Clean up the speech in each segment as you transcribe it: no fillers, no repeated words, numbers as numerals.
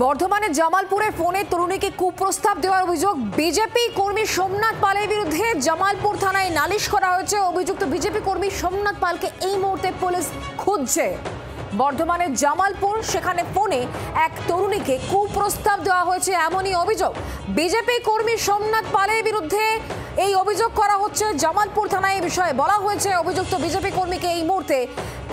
বর্ধমানের জামালপুরে ফোনে তরুণীকে কুপ্রস্তাব দেওয়ার অভিযোগ বিজেপি কর্মী সোমনাথ পালের বিরুদ্ধে জামালপুর থানায় নালিশ করা হয়েছে। অভিযুক্ত বিজেপি কর্মী সোমনাথ পালকে এই মুহূর্তে পুলিশ খুঁজছে। বর্ধমানের জামালপুর, সেখানে ফোনে এক তরুণীকে কুপ্রস্তাব দেওয়া হয়েছে এমনই অভিযোগ। বিজেপি কর্মী সোমনাথ পালের বিরুদ্ধে এই অভিযোগ করা হচ্ছে জামালপুর থানায়। এই বিষয়ে বলা হয়েছে অভিযুক্ত বিজেপি কর্মীকে এই মুহূর্তে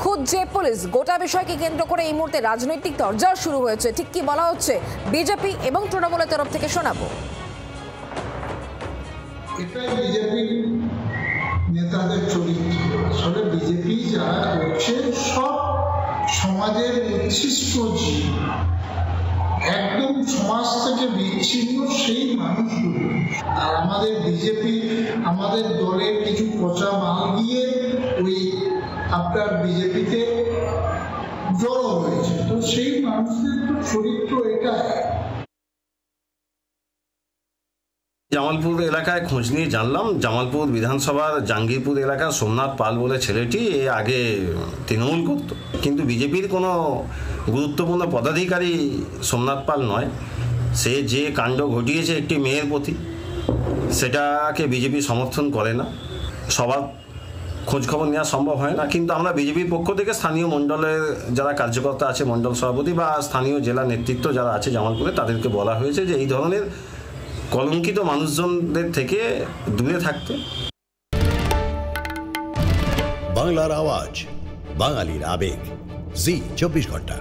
খুঁজছে পুলিশ। গোটা বিষয়কে কেন্দ্র করে এই মুহূর্তে রাজনৈতিক তরজা শুরু হয়েছে। ঠিক কি বলা হচ্ছে বিজেপি এবং তৃণমূলের তরফ থেকে শোনাবো। এটা বিজেপি নেতাদের চরিত্র। আসলে বিজেপি যারা করছে সব সমাজের উচ্ছিষ্ট জীব, একদম সমাজ থেকে বিচ্ছিন্ন সেই মানুষগুলো। আর আমাদের বিজেপি আমাদের দলের কিছু পচা মাল দিয়ে ওই আপনার বিজেপিতে জড়ো হয়েছে, তো সেই মানুষদের তো চরিত্র এটা। জামালপুর এলাকায় খোঁজ নিয়ে জানলাম জামালপুর বিধানসভার জাঙ্গিরপুর এলাকার সোমনাথ পাল বলে ছেলেটি আগে তৃণমূল করত, কিন্তু বিজেপির কোনো গুরুত্বপূর্ণ পদাধিকারী সোমনাথ পাল নয়। সে যে কাণ্ড ঘটিয়েছে একটি মেয়ের প্রতি, সেটাকে বিজেপি সমর্থন করে না। সবার খোঁজখবর নেওয়া সম্ভব হয় না, কিন্তু আমরা বিজেপির পক্ষ থেকে স্থানীয় মণ্ডলের যারা কার্যকর্তা আছে, মণ্ডল সভাপতি বা স্থানীয় জেলা নেতৃত্ব যারা আছে জামালপুরে, তাদেরকে বলা হয়েছে যে এই ধরনের কলঙ্কিত মানুষজনদের থেকে দূরে থাকতে। বাংলার আওয়াজ, বাঙালির আবেগ, জি 24 ঘন্টা।